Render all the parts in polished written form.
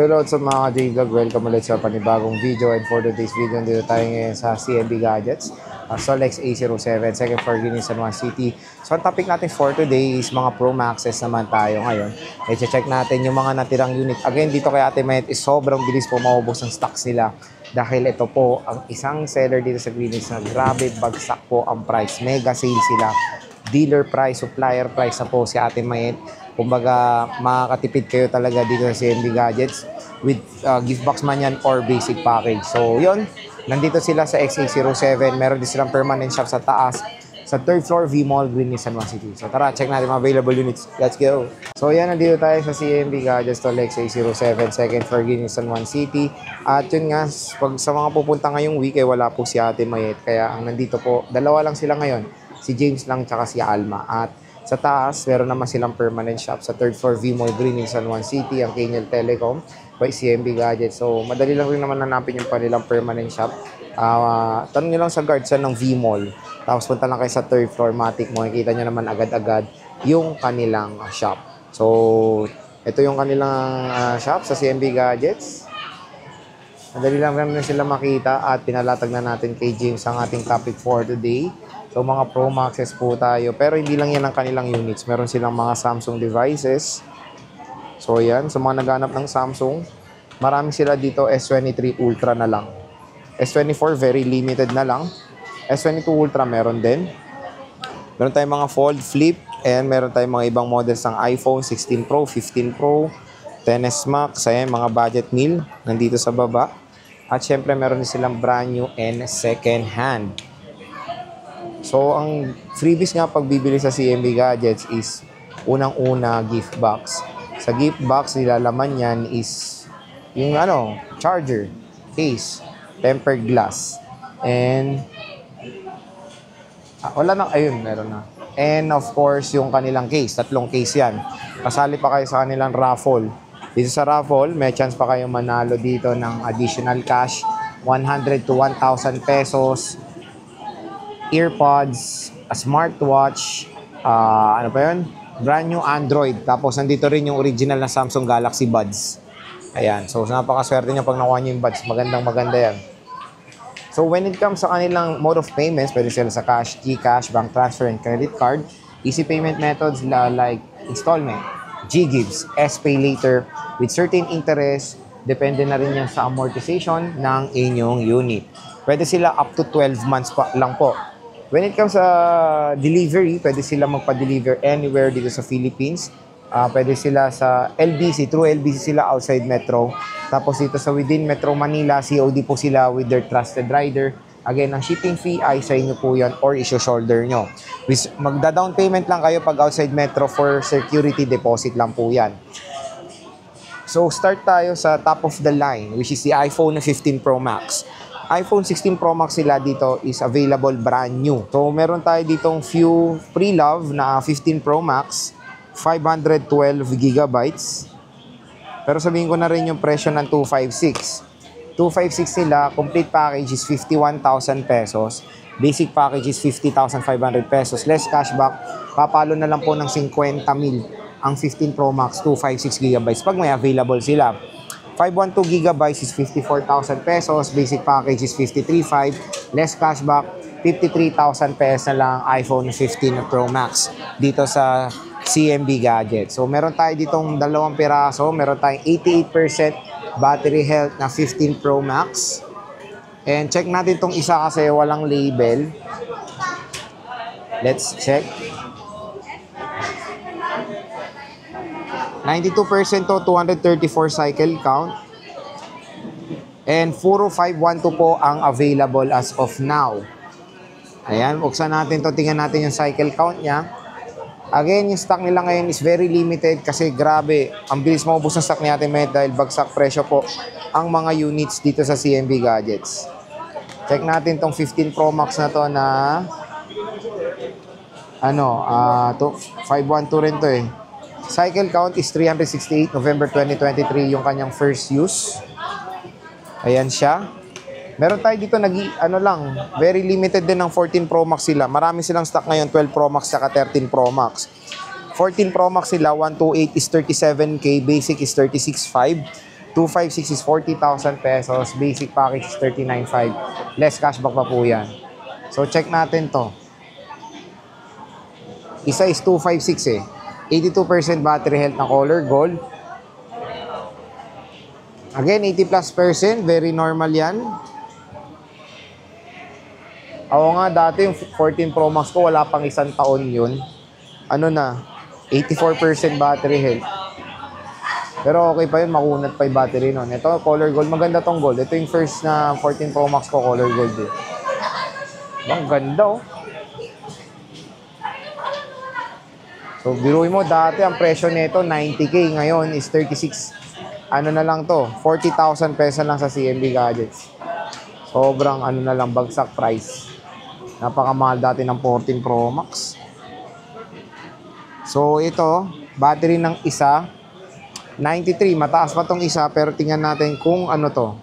Hello sa mga J-Vlog, welcome ulit sa panibagong video, and for today's video, dito tayo ngayon sa CMB Gadgets, Solex A07, second floor unit San Juan City. So ang topic natin for today is mga Pro Maxes naman tayo ngayon. I-check natin yung mga natirang unit. Again, dito kay Ate Mayet is sobrang bilis po maubos ng stocks nila. Dahil ito po, ang isang seller dito sa Greenwich na grabe bagsak po ang price. Mega sale sila. Dealer price, supplier price na po si Ate Mayet. Kumbaga, makakatipid kayo talaga dito sa CMB Gadgets with gift box man yan or basic package. So, yun. Nandito sila sa XA07. Meron din silang permanent shop sa taas. Sa third floor, V-Mall, Greenwich, San Juan City. So, tara, check natin mga available units. Let's go! So, yan. Nandito tayo sa CMB Gadgets to XA07, second floor, Greenwich, San Juan City. At yun nga, pag sa mga pupunta ngayong week, wala po si Ate Mayet. Kaya ang nandito po, dalawa lang sila ngayon. Si James lang, tsaka si Alma. At sa taas, meron naman silang permanent shop sa third floor V-Mall Greenwich, San Juan City, ang Kaniel Telecom by CMB Gadgets. So, madali lang rin naman hanapin yung kanilang permanent shop. Tanong nyo lang sa guard ng V-Mall. Tapos punta lang kayo sa third floor, matik mo. Makikita nyo naman agad-agad yung kanilang shop. So, ito yung kanilang shop sa CMB Gadgets. Madali lang naman sila makita at pinalatag na natin kay James ang ating topic for today. So, mga Pro Maxes po tayo. Pero hindi lang yan ang kanilang units. Meron silang mga Samsung devices. So, yan. Sa mga naghanap ng Samsung, marami sila dito S23 Ultra na lang. S24, very limited na lang. S22 Ultra meron din. Meron tayong mga Fold, Flip, and meron tayong mga ibang models ng iPhone 16 Pro, 15 Pro, XS Max. Ayan, mga budget meal. Nandito sa baba. At syempre, meron din silang brand new and second hand. So, ang freebies nga pagbibili sa CMB Gadgets is unang-una gift box. Sa gift box, nilalaman yan is yung charger, case, tempered glass, and meron na. And of course, yung kanilang case, tatlong case yan. Kasali pa kayo sa kanilang raffle. Dito sa raffle, may chance pa kayong manalo dito ng additional cash, 100 to 1,000 pesos, earpods, a smartwatch, brand new Android. Tapos nandito rin yung original na Samsung Galaxy Buds. Ayan, so napakaswerte nyo pag nakuha nyo yung buds. Maganda yan. So when it comes sa kanilang mode of payments, pwede sila sa cash, GCash, bank transfer, and credit card. Easy payment methods like installment, G-Gives, S-Pay Later, with certain interest. Depende na rin yan sa amortization ng inyong unit. Pwede sila up to 12 months pa lang po. When it comes sa delivery, pwede sila magpa-deliver anywhere dito sa Philippines. Pwede sila sa LBC, through LBC sila outside Metro. Tapos dito sa within Metro Manila, COD po sila with their trusted rider. Again, ang shipping fee ay sa inyo po yan or issue-shoulder nyo. Magda-down payment lang kayo pag outside Metro for security deposit lang po yan. So, start tayo sa top of the line, which is the iPhone 15 Pro Max. iPhone 16 Pro Max sila dito is available brand new. So, meron tayo ditong few pre-love na 15 Pro Max, 512 gigabytes. Pero sabihin ko na rin yung presyo ng 256. 256 sila, complete package is 51,000 pesos. Basic package is 50,500 pesos. Less cashback, papalo na lang po ng 50,000 ang 15 Pro Max, 256 gigabytes pag may available sila. 512 gigabytes is 54,000 pesos. Basic package is 53,500. Less cashback, 53,000 pesos na lang iPhone 15 Pro Max dito sa CMB Gadget. So, meron tayo ditong dalawang piraso. Meron tayong 88% battery health na 15 Pro Max. And check natin itong isa kasi walang label. Let's check. 92% to 234 cycle count. And 40512 po ang available as of now. Ayan, buksan natin to, tingnan natin yung cycle count niya. Again, yung stock nila ngayon is very limited kasi grabe, ang bilis maubos ng stock ni Ate Mayet dahil bagsak presyo po ang mga units dito sa CMB Gadgets. Check natin tong 15 Pro Max na to na 512 rin to eh. Cycle count is 368, November 2023 yung kanyang first use. Ayan siya. Meron tayo dito very limited din ng 14 Pro Max sila. Marami silang stock ngayon, 12 Pro Max saka 13 Pro Max. 14 Pro Max sila, 128 is 37K, basic is 36.5. 256 is 40,000 pesos. Basic package is 39,500. Less cashback pa po yan. So, check natin to. Isa is 256 eh. 82% battery health na color gold. Again, 80+%. Very normal yan. Ako nga, dati yung 14 Pro Max ko, wala pang isang taon yun. Ano na, 84% battery health. Pero okay pa yun, makunat pa yung battery nun. Ito, color gold. Maganda tong gold. Ito yung first na 14 Pro Max ko, color gold eh. Ang ganda oh. So, biruin mo, dati ang presyo nito 90K. Ngayon is 36. Ano na lang to, 40,000 pesos lang sa CMB Gadgets. Sobrang ano na lang, bagsak price. Napakamahal dati ng 14 Pro Max. So, ito, battery ng isa, 93. Mataas pa tong isa, pero tingnan natin kung ano to.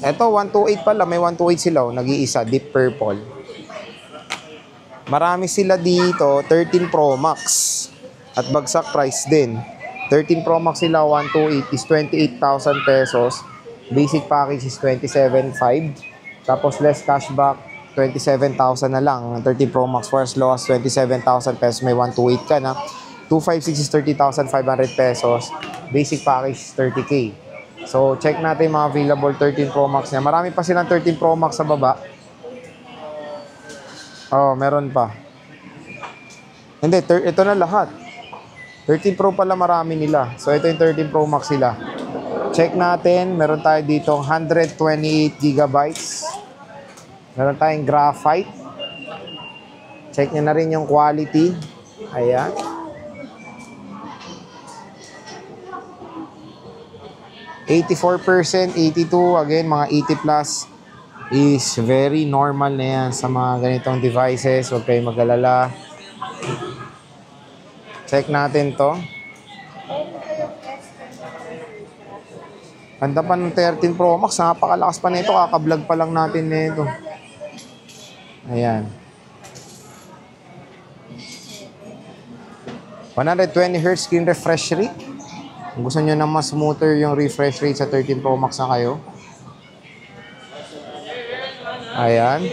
Ito, 128 pala. May 128 sila. Nag-iisa, deep purple. Marami sila dito, 13 Pro Max. At bagsak price din. 13 Pro Max sila, 128 is 28,000 pesos. Basic package is 27,500. Tapos less cashback, 27,000 na lang. 13 Pro Max for as low as 27,000 pesos. May 128 ka na. 256 is 30,500 pesos. Basic package is 30K. So, check natin mga available 13 Pro Max niya. Marami pa silang 13 Pro Max sa baba. Oh, meron pa. Hindi, ito na lahat. 13 Pro pala marami nila. So, ito yung 13 Pro Max sila. Check natin. Meron tayo dito 128 gigabytes. Meron tayong graphite. Check nyo na rin yung quality. Ayan. %, 82, again, mga 80 plus is very normal na yan sa mga ganitong devices. Huwag kayong mag-alala. Check natin to. Ganda pa ng 13 Pro Max. Napakalakas pa nito. Kaka-vlog pa lang natin nito. Ayan. 120 Hz screen refresh rate. Kung gusto nyo na mas smoother yung refresh rate sa 13 Pro Max na kayo. Ayan.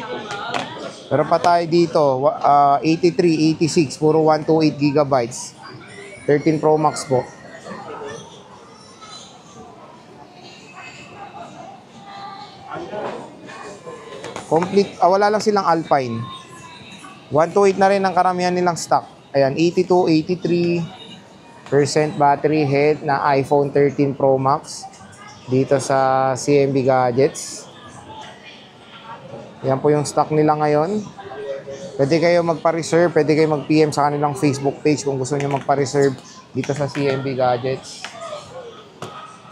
Pero pa tayo dito. 83, 86. Puro 128 gigabytes. 13 Pro Max po. Complete. Wala lang silang Alpine. 128 na rin ang karamihan nilang stock. Ayan. 82, 83% battery health na iPhone 13 Pro Max. Dito sa CMB Gadgets. Yan po yung stock nila ngayon. Pwede kayo magpa-reserve, pwede kayo mag-PM sa kanilang Facebook page kung gusto nyo magpa-reserve dito sa CMB Gadgets.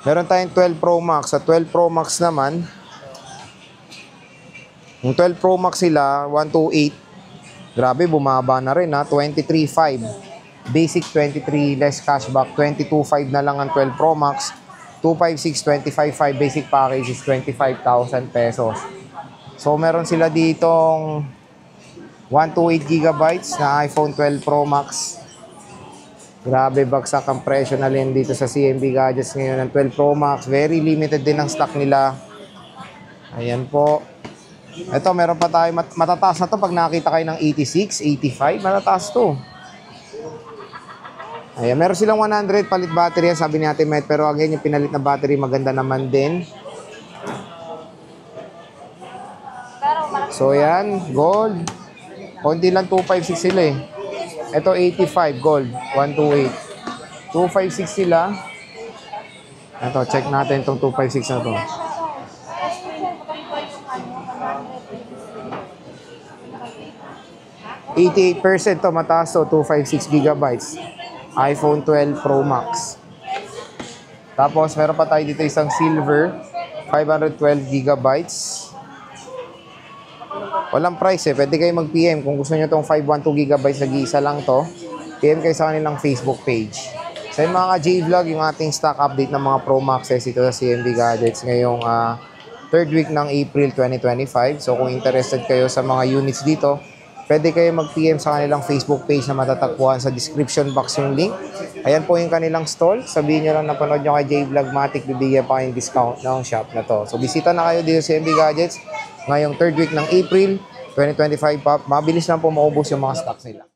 Meron tayong 12 Pro Max. Sa 12 Pro Max naman, yung 12 Pro Max sila, 128. Grabe, bumaba na rin ha. 23,500. Basic 23, less cashback. 22,500 na lang ang 12 Pro Max. 256, 25,500. Basic package is 25,000 pesos. So, meron sila ditong 128 gigabytes na iPhone 12 Pro Max. Grabe, bagsak ang presyo na rin dito sa CMB Gadgets ngayon ng 12 Pro Max. Very limited din ang stock nila. Ayan po. Ito, meron pa tayo. Matataas na to pag nakita kayo ng 86, 85. Matataas to. Ayan, meron silang 100 palit battery. Sabi ni Ate Met. Pero again, yung pinalit na battery maganda naman din. So, yan. Gold. Konti lang 256 sila eh. Ito 85 gold. 128. 256 sila. Ito, check natin itong 256 na to. 88% to, mataas to, 256 gigabytes. iPhone 12 Pro Max. Tapos, meron pa tayo dito isang silver, 512 gigabytes. Walang price eh. Pwede kayo mag-PM kung gusto nyo itong 512 gigabytes, nag-iisa lang to. PM kayo sa kanilang Facebook page. Sa mga ka-J-Vlog, yung ating stock update ng mga Pro Maxes ito sa CMB Gadgets ngayong third week ng April 2025. So kung interested kayo sa mga units dito, pwede kayo mag-PM sa kanilang Facebook page na matatagpuan sa description box yung link. Ayan po yung kanilang stall. Sabihin nyo lang napanood nyo kay J-Vlogmatic, bibigyan pa kayong discount ng shop na to. So bisita na kayo dito sa MB Gadgets ngayong third week ng April 2025 pa. Mabilis lang po maubos yung mga stocks nila.